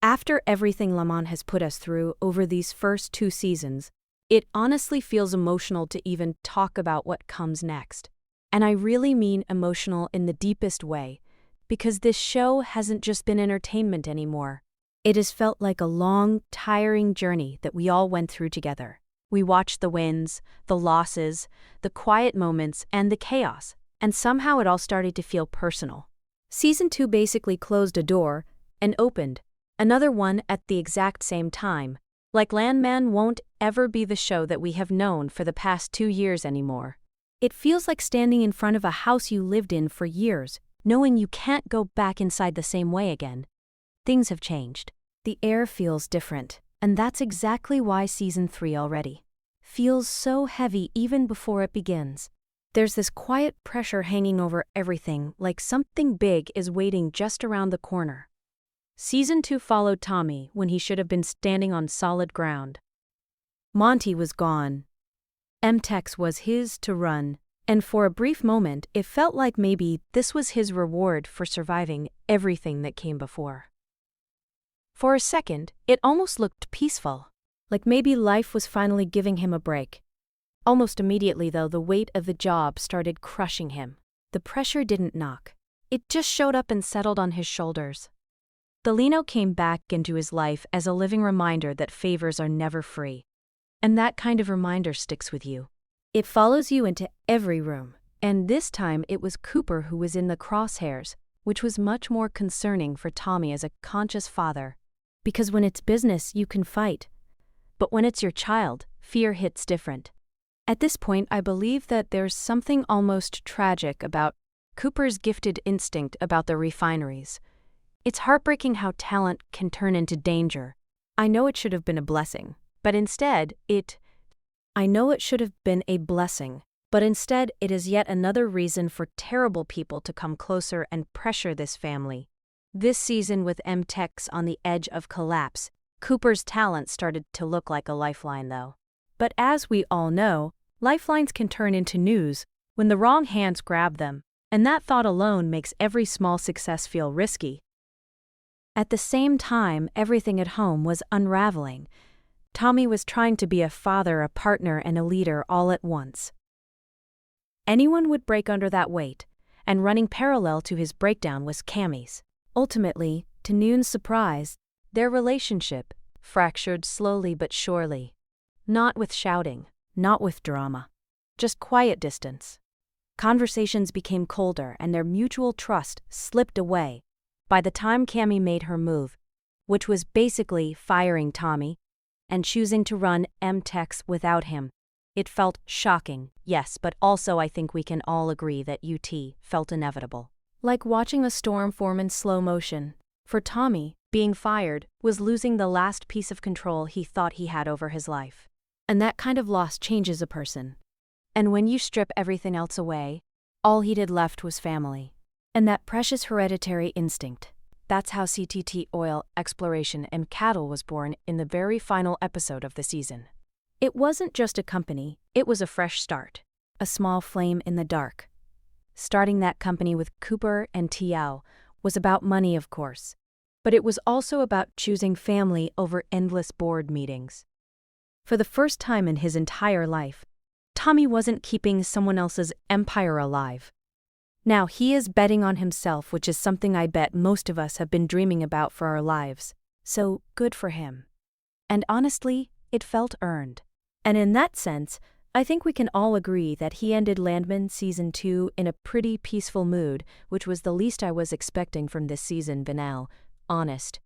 After everything Landman has put us through over these first 2 seasons, it honestly feels emotional to even talk about what comes next. And I really mean emotional in the deepest way, because this show hasn't just been entertainment anymore. It has felt like a long, tiring journey that we all went through together. We watched the wins, the losses, the quiet moments, and the chaos, and somehow it all started to feel personal. Season 2 basically closed a door and opened another one at the exact same time. Like Landman won't ever be the show that we have known for the past 2 years anymore. It feels like standing in front of a house you lived in for years, knowing you can't go back inside the same way again. Things have changed. The air feels different, and that's exactly why Season 3 already feels so heavy even before it begins. There's this quiet pressure hanging over everything, like something big is waiting just around the corner. Season 2 followed Tommy when he should have been standing on solid ground. Monty was gone. MTEX was his to run, and for a brief moment it felt like maybe this was his reward for surviving everything that came before. For a second, it almost looked peaceful, like maybe life was finally giving him a break. Almost immediately, though, the weight of the job started crushing him. The pressure didn't knock. It just showed up and settled on his shoulders. Delino came back into his life as a living reminder that favors are never free. And that kind of reminder sticks with you. It follows you into every room. And this time it was Cooper who was in the crosshairs, which was much more concerning for Tommy as a conscious father. Because when it's business, you can fight. But when it's your child, fear hits different. At this point, I believe that there's something almost tragic about Cooper's gifted instinct about the refineries. It's heartbreaking how talent can turn into danger. I know it should have been a blessing, but instead it is yet another reason for terrible people to come closer and pressure this family. This season, with MTEX on the edge of collapse, Cooper's talent started to look like a lifeline, though. But as we all know, lifelines can turn into news when the wrong hands grab them, and that thought alone makes every small success feel risky. At the same time, everything at home was unraveling. Tommy was trying to be a father, a partner, and a leader all at once. Anyone would break under that weight, and running parallel to his breakdown was Cammie's. Ultimately, to Noon's surprise, their relationship fractured slowly but surely. Not with shouting, not with drama, just quiet distance. Conversations became colder and their mutual trust slipped away by the time Cammie made her move, which was basically firing Tommy and choosing to run MTEX without him. It felt shocking, yes, but also I think we can all agree that UT felt inevitable. Like watching a storm form in slow motion. For Tommy, being fired was losing the last piece of control he thought he had over his life. And that kind of loss changes a person. And when you strip everything else away, all he had left was family. And that precious hereditary instinct. That's how CTT Oil Exploration and Cattle was born in the very final episode of the season. It wasn't just a company, it was a fresh start. A small flame in the dark. Starting that company with Cooper and Tiao was about money, of course. But it was also about choosing family over endless board meetings. For the first time in his entire life, Tommy wasn't keeping someone else's empire alive. Now he is betting on himself, which is something I bet most of us have been dreaming about for our lives. So good for him. And honestly, it felt earned. And in that sense, I think we can all agree that he ended Landman Season 2 in a pretty peaceful mood, which was the least I was expecting from this season finale. Honest.